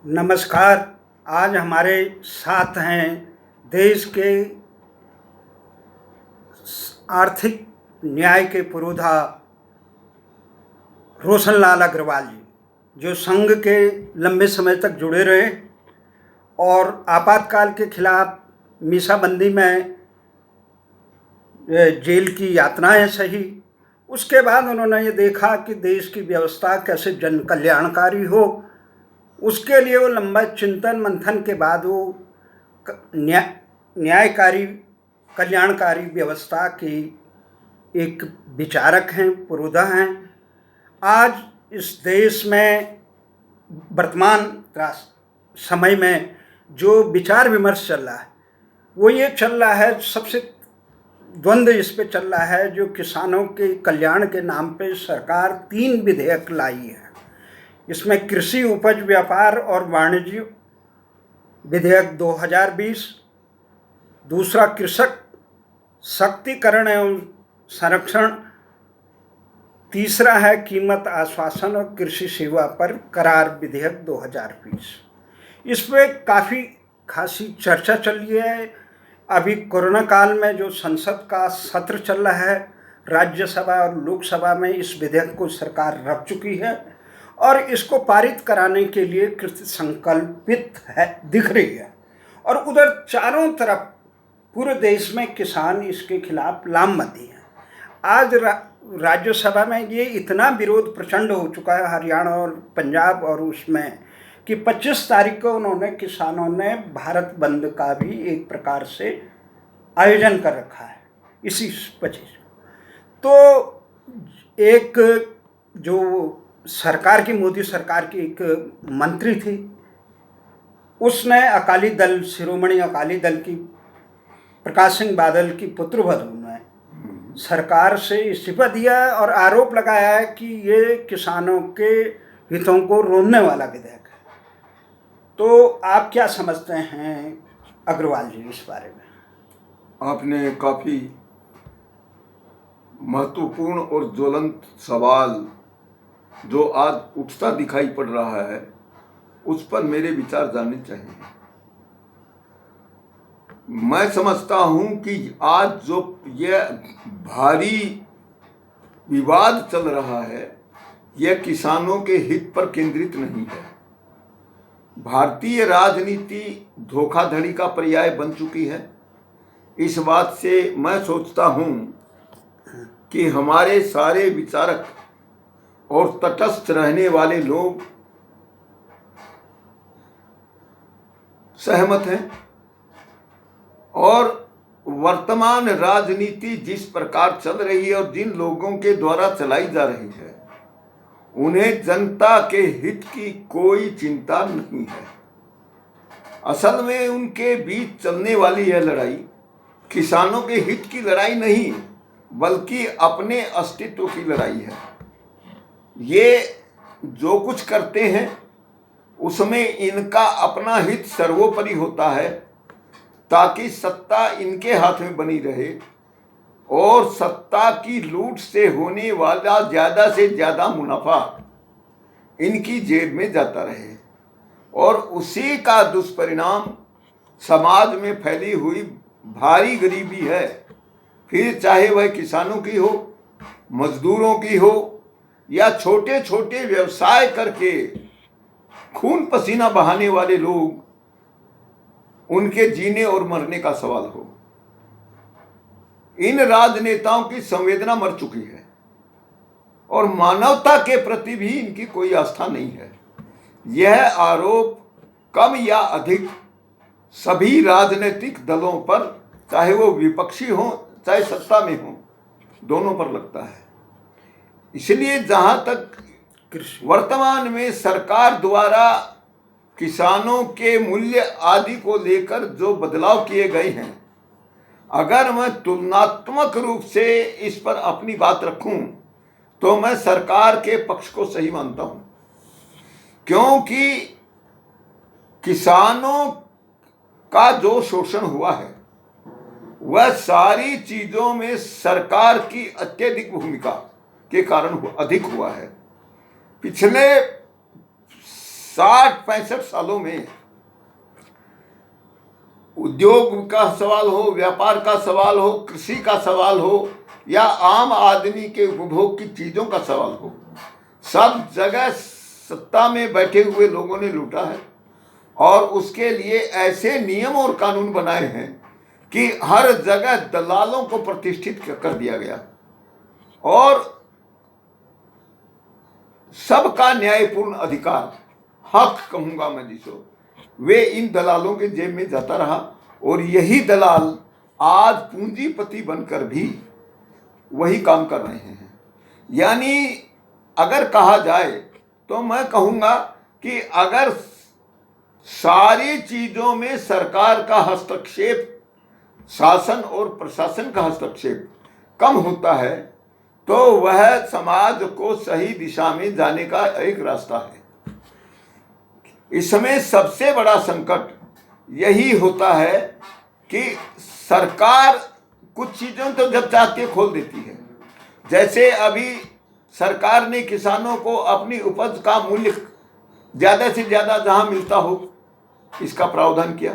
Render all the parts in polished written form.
नमस्कार। आज हमारे साथ हैं देश के आर्थिक न्याय के पुरोधा रोशन लाल अग्रवाल जी, जो संघ के लंबे समय तक जुड़े रहे और आपातकाल के खिलाफ मीसाबंदी में जेल की यातनाएं सही। उसके बाद उन्होंने ये देखा कि देश की व्यवस्था कैसे जन कल्याणकारी हो। उसके लिए वो लंबा चिंतन मंथन के बाद वो न्यायकारी कल्याणकारी व्यवस्था की एक विचारक हैं, पुरोधा हैं। आज इस देश में वर्तमान समय में जो विचार विमर्श चल रहा है वो ये चल रहा है, सबसे द्वंद्व इस पे चल रहा है, जो किसानों के कल्याण के नाम पे सरकार 3 विधेयक लाई है। इसमें कृषि उपज व्यापार और वाणिज्य विधेयक 2020, दूसरा कृषक शक्तिकरण एवं संरक्षण, तीसरा है कीमत आश्वासन और कृषि सेवा पर करार विधेयक 2020। इस पर काफ़ी खासी चर्चा चल रही है। अभी कोरोना काल में जो संसद का सत्र चल रहा है, राज्यसभा और लोकसभा में इस विधेयक को सरकार रख चुकी है और इसको पारित कराने के लिए कृत संकल्पित है, दिख रही है। और उधर चारों तरफ पूरे देश में किसान इसके खिलाफ लामबंदी है। आज राज्यसभा में ये इतना विरोध प्रचंड हो चुका है, हरियाणा और पंजाब और उसमें, कि 25 तारीख को उन्होंने किसानों ने भारत बंद का भी एक प्रकार से आयोजन कर रखा है इसी 25। तो एक जो सरकार की, मोदी सरकार की एक मंत्री थी, उसने अकाली दल, शिरोमणि अकाली दल की प्रकाश सिंह बादल की पुत्रवधू ने सरकार से इस्तीफा दिया और आरोप लगाया है कि ये किसानों के हितों को रोनने वाला विधेयक है। तो आप क्या समझते हैं अग्रवाल जी इस बारे में? आपने काफ़ी महत्वपूर्ण और ज्वलंत सवाल जो आज उठता दिखाई पड़ रहा है उस पर मेरे विचार जानने चाहिए। मैं समझता हूं कि आज जो यह भारी विवाद चल रहा है यह किसानों के हित पर केंद्रित नहीं है। भारतीय राजनीति धोखाधड़ी का पर्याय बन चुकी है। इस बात से मैं सोचता हूं कि हमारे सारे विचारक और तटस्थ रहने वाले लोग सहमत हैं और वर्तमान राजनीति जिस प्रकार चल रही है और जिन लोगों के द्वारा चलाई जा रही है उन्हें जनता के हित की कोई चिंता नहीं है। असल में उनके बीच चलने वाली यह लड़ाई किसानों के हित की लड़ाई नहीं बल्कि अपने अस्तित्व की लड़ाई है। ये जो कुछ करते हैं उसमें इनका अपना हित सर्वोपरि होता है ताकि सत्ता इनके हाथ में बनी रहे और सत्ता की लूट से होने वाला ज़्यादा से ज़्यादा मुनाफा इनकी जेब में जाता रहे और उसी का दुष्परिणाम समाज में फैली हुई भारी गरीबी है। फिर चाहे वह किसानों की हो, मजदूरों की हो या छोटे छोटे व्यवसाय करके खून पसीना बहाने वाले लोग, उनके जीने और मरने का सवाल हो। इन राजनेताओं की संवेदना मर चुकी है और मानवता के प्रति भी इनकी कोई आस्था नहीं है। यह आरोप कम या अधिक सभी राजनीतिक दलों पर, चाहे वो विपक्षी हो चाहे सत्ता में हो, दोनों पर लगता है। इसलिए जहां तक वर्तमान में सरकार द्वारा किसानों के मूल्य आदि को लेकर जो बदलाव किए गए हैं, अगर मैं तुलनात्मक रूप से इस पर अपनी बात रखूं तो मैं सरकार के पक्ष को सही मानता हूं, क्योंकि किसानों का जो शोषण हुआ है वह सारी चीजों में सरकार की अत्यधिक भूमिका के कारण अधिक हुआ है। पिछले 60-65 सालों में उद्योग का सवाल हो, व्यापार का सवाल हो, कृषि का सवाल हो या आम आदमी के उपभोग की चीजों का सवाल हो, सब जगह सत्ता में बैठे हुए लोगों ने लूटा है और उसके लिए ऐसे नियम और कानून बनाए हैं कि हर जगह दलालों को प्रतिष्ठित कर दिया गया और सबका न्यायपूर्ण अधिकार, हक कहूंगा मैं जिसको, वे इन दलालों के जेब में जाता रहा और यही दलाल आज पूंजीपति बनकर भी वही काम कर रहे हैं। यानी अगर कहा जाए तो मैं कहूंगा कि अगर सारी चीजों में सरकार का हस्तक्षेप, शासन और प्रशासन का हस्तक्षेप कम होता है तो वह समाज को सही दिशा में जाने का एक रास्ता है। इस समय सबसे बड़ा संकट यही होता है कि सरकार कुछ चीज़ों तो जब चाहती है खोल देती है। जैसे अभी सरकार ने किसानों को अपनी उपज का मूल्य ज़्यादा से ज़्यादा जहां मिलता हो इसका प्रावधान किया।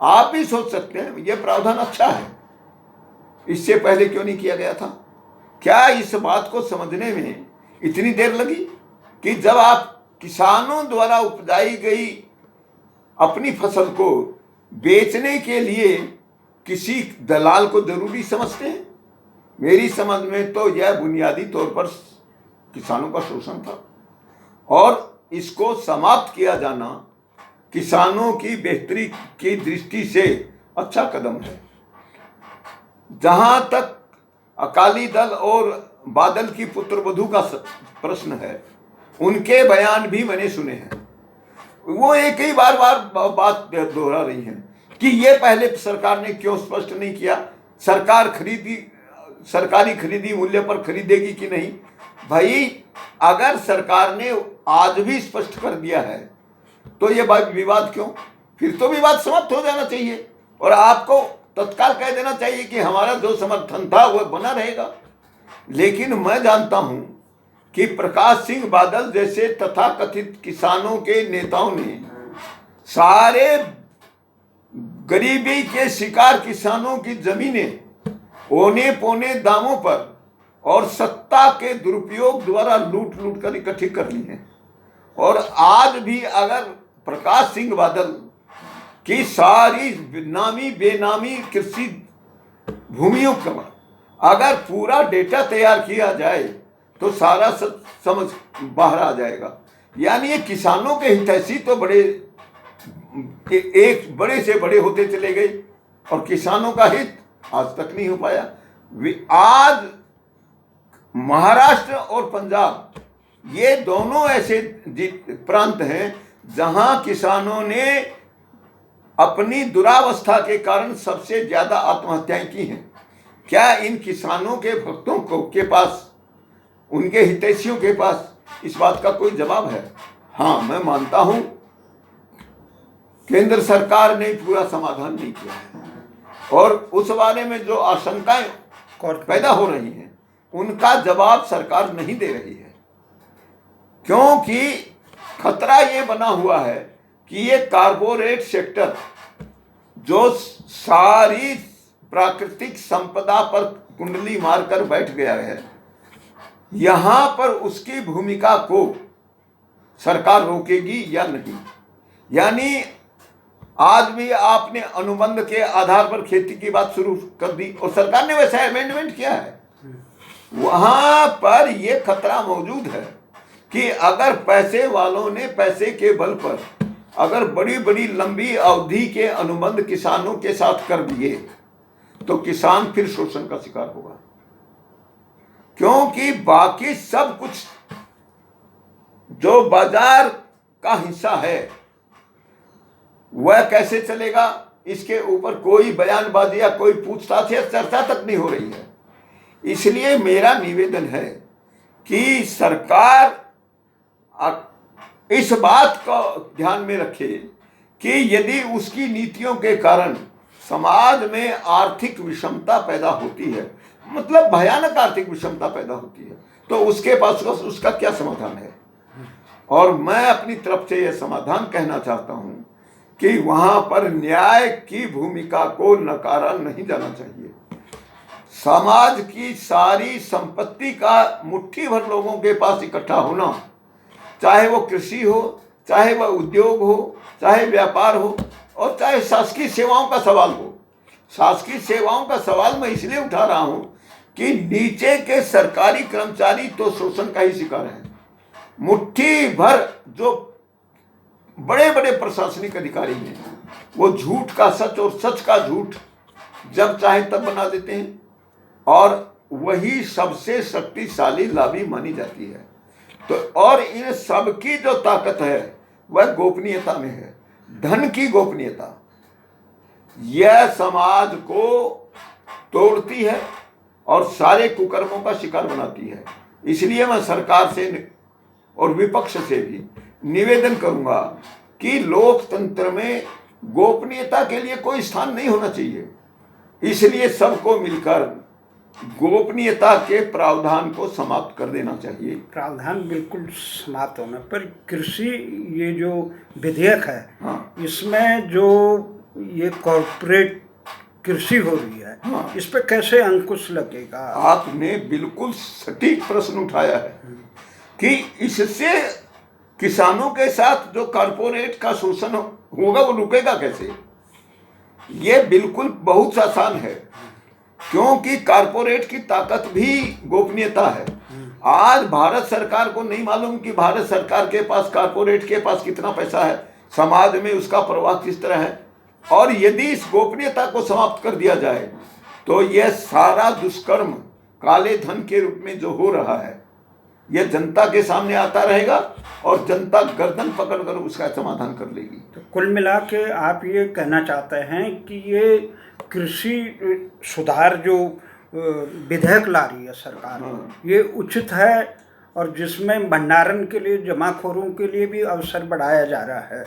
आप भी सोच सकते हैं यह प्रावधान अच्छा है, इससे पहले क्यों नहीं किया गया था? क्या इस बात को समझने में इतनी देर लगी कि जब आप किसानों द्वारा उपजाई गई अपनी फसल को बेचने के लिए किसी दलाल को जरूरी समझते हैं? मेरी समझ में तो यह बुनियादी तौर पर किसानों का शोषण था और इसको समाप्त किया जाना किसानों की बेहतरी की दृष्टि से अच्छा कदम है। जहां तक अकाली दल और बादल की पुत्रवधू का प्रश्न है, उनके बयान भी मैंने सुने हैं। वो एक ही बार बात दोहरा रही हैं कि ये पहले सरकार ने क्यों स्पष्ट नहीं किया, सरकार सरकारी खरीदी मूल्य पर खरीदेगी कि नहीं। भाई अगर सरकार ने आज भी स्पष्ट कर दिया है तो ये विवाद क्यों? फिर तो विवाद समाप्त हो जाना चाहिए और आपको तत्काल कह देना चाहिए कि हमारा जो समर्थन था वह बना रहेगा। लेकिन मैं जानता हूं कि प्रकाश सिंह बादल जैसे तथाकथित किसानों के नेताओं ने सारे गरीबी के शिकार किसानों की जमीनें औने पौने दामों पर और सत्ता के दुरुपयोग द्वारा लूट लूट कर इकट्ठी कर ली हैं। और आज भी अगर प्रकाश सिंह बादल की सारी नामी बेनामी कृषि भूमियों का अगर पूरा डेटा तैयार किया जाए तो सारा समझ बाहर आ जाएगा। यानी ये किसानों के हितैषी तो एक बड़े से बड़े होते चले गए और किसानों का हित आज तक नहीं हो पाया। आज महाराष्ट्र और पंजाब ये दोनों ऐसे प्रांत हैं जहां किसानों ने अपनी दुरावस्था के कारण सबसे ज्यादा आत्महत्याएं की हैं। क्या इन किसानों के भक्तों के पास, उनके हितैषियों के पास इस बात का कोई जवाब है? हाँ, मैं मानता हूं केंद्र सरकार ने पूरा समाधान नहीं किया है और उस बारे में जो आशंकाएं पैदा हो रही हैं उनका जवाब सरकार नहीं दे रही है, क्योंकि खतरा ये बना हुआ है कि ये कारपोरेट सेक्टर जो सारी प्राकृतिक संपदा पर कुंडली मारकर बैठ गया है, यहां पर उसकी भूमिका को सरकार रोकेगी या नहीं। यानी आज भी आपने अनुबंध के आधार पर खेती की बात शुरू कर दी और सरकार ने वैसा अमेंडमेंट किया है। वहां पर यह खतरा मौजूद है कि अगर पैसे वालों ने पैसे के बल पर अगर बड़ी बड़ी लंबी अवधि के अनुबंध किसानों के साथ कर दिए तो किसान फिर शोषण का शिकार होगा, क्योंकि बाकी सब कुछ जो बाजार का हिस्सा है वह कैसे चलेगा, इसके ऊपर कोई बयानबाजी या कोई पूछताछ या चर्चा तक नहीं हो रही है। इसलिए मेरा निवेदन है कि सरकार इस बात को ध्यान में रखे कि यदि उसकी नीतियों के कारण समाज में आर्थिक विषमता पैदा होती है, मतलब भयानक आर्थिक विषमता पैदा होती है, तो उसके पास उसका क्या समाधान है? और मैं अपनी तरफ से यह समाधान कहना चाहता हूं कि वहां पर न्याय की भूमिका को नकारा नहीं जाना चाहिए। समाज की सारी संपत्ति का मुट्ठी भर लोगों के पास इकट्ठा होना, चाहे वो कृषि हो, चाहे वह उद्योग हो, चाहे व्यापार हो, और चाहे शासकीय सेवाओं का सवाल हो। शासकीय सेवाओं का सवाल मैं इसलिए उठा रहा हूं कि नीचे के सरकारी कर्मचारी तो शोषण का ही शिकार हैं। मुट्ठी भर जो बड़े बड़े प्रशासनिक अधिकारी हैं, वो झूठ का सच और सच का झूठ जब चाहे तब बना देते हैं, और वही सबसे शक्तिशाली लाभी मानी जाती है। तो और इन सबकी जो ताकत है वह गोपनीयता में है, धन की गोपनीयता। यह समाज को तोड़ती है और सारे कुकर्मों का शिकार बनाती है। इसलिए मैं सरकार से और विपक्ष से भी निवेदन करूंगा कि लोकतंत्र में गोपनीयता के लिए कोई स्थान नहीं होना चाहिए। इसलिए सबको मिलकर गोपनीयता के प्रावधान को समाप्त कर देना चाहिए। प्रावधान बिल्कुल समाप्त होना पर कृषि ये जो विधेयक है, हाँ। इसमें जो ये कॉर्पोरेट कृषि हो रही है, हाँ। इस पे कैसे अंकुश लगेगा? आपने बिल्कुल सटीक प्रश्न उठाया है कि इससे किसानों के साथ जो कॉर्पोरेट का शोषण होगा वो रुकेगा कैसे। ये बिल्कुल बहुत आसान है, क्योंकि कॉर्पोरेट की ताकत भी गोपनीयता है। आज भारत सरकार को नहीं मालूम कि भारत सरकार के पास, कॉर्पोरेट के पास कितना पैसा है, समाज में उसका प्रवाह किस तरह है। और यदि इस गोपनीयता को समाप्त कर दिया जाए तो यह सारा दुष्कर्म काले धन के रूप में जो हो रहा है, यह जनता के सामने आता रहेगा और जनता गर्दन पकड़कर उसका समाधान कर लेगी। तो कुल मिला के आप ये कहना चाहते हैं कि ये कृषि सुधार जो विधेयक ला रही है सरकार, ये उचित है, और जिसमें भंडारण के लिए, जमाखोरों के लिए भी अवसर बढ़ाया जा रहा है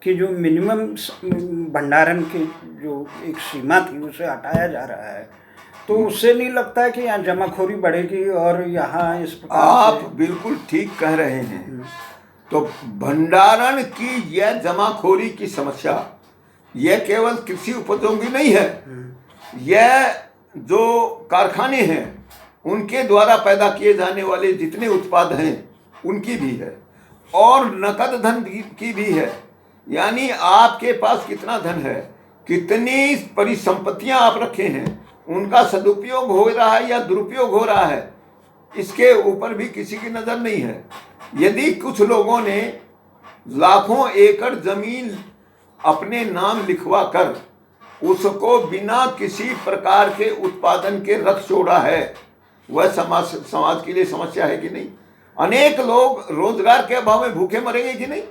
कि जो मिनिमम भंडारण की जो एक सीमा थी उसे हटाया जा रहा है। तो उससे नहीं लगता है कि यहाँ जमाखोरी बढ़ेगी और यहाँ इस प्रकार आप बिल्कुल ठीक कह रहे हैं। तो भंडारण की यह जमाखोरी की समस्या यह केवल कृषि उपजों की नहीं है, यह जो कारखाने हैं उनके द्वारा पैदा किए जाने वाले जितने उत्पाद हैं उनकी भी है, और नकद धन की भी है। यानी आपके पास कितना धन है, कितनी परिसंपत्तियां आप रखे हैं, उनका सदुपयोग हो रहा है या दुरुपयोग हो रहा है, इसके ऊपर भी किसी की नज़र नहीं है। यदि कुछ लोगों ने लाखों एकड़ जमीन अपने नाम लिखवा कर उसको बिना किसी प्रकार के उत्पादन के रख छोड़ा है, वह समाज के लिए समस्या है कि नहीं? अनेक लोग रोजगार के अभाव में भूखे मरेंगे कि नहीं?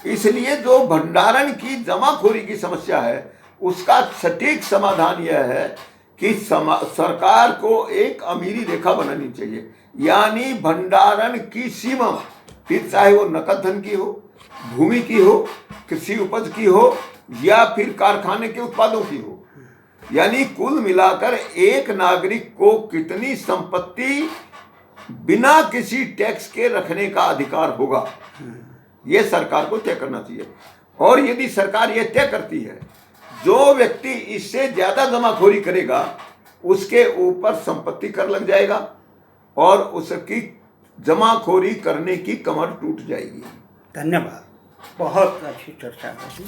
इसलिए जो भंडारण की जमाखोरी की समस्या है उसका सटीक समाधान यह है कि सरकार को एक अमीरी रेखा बनानी चाहिए। यानी भंडारण की सीमा, फिर चाहे वो नकद धन की हो, भूमि की हो, कृषि उपज की हो, या फिर कारखाने के उत्पादों की हो, यानी कुल मिलाकर एक नागरिक को कितनी संपत्ति बिना किसी टैक्स के रखने का अधिकार होगा, यह सरकार को तय करना चाहिए। और यदि सरकार यह तय करती है, जो व्यक्ति इससे ज्यादा जमाखोरी करेगा उसके ऊपर संपत्ति कर लग जाएगा और उसकी जमाखोरी करने की कमर टूट जाएगी। धन्यवाद, बहुत अच्छी चर्चा रही।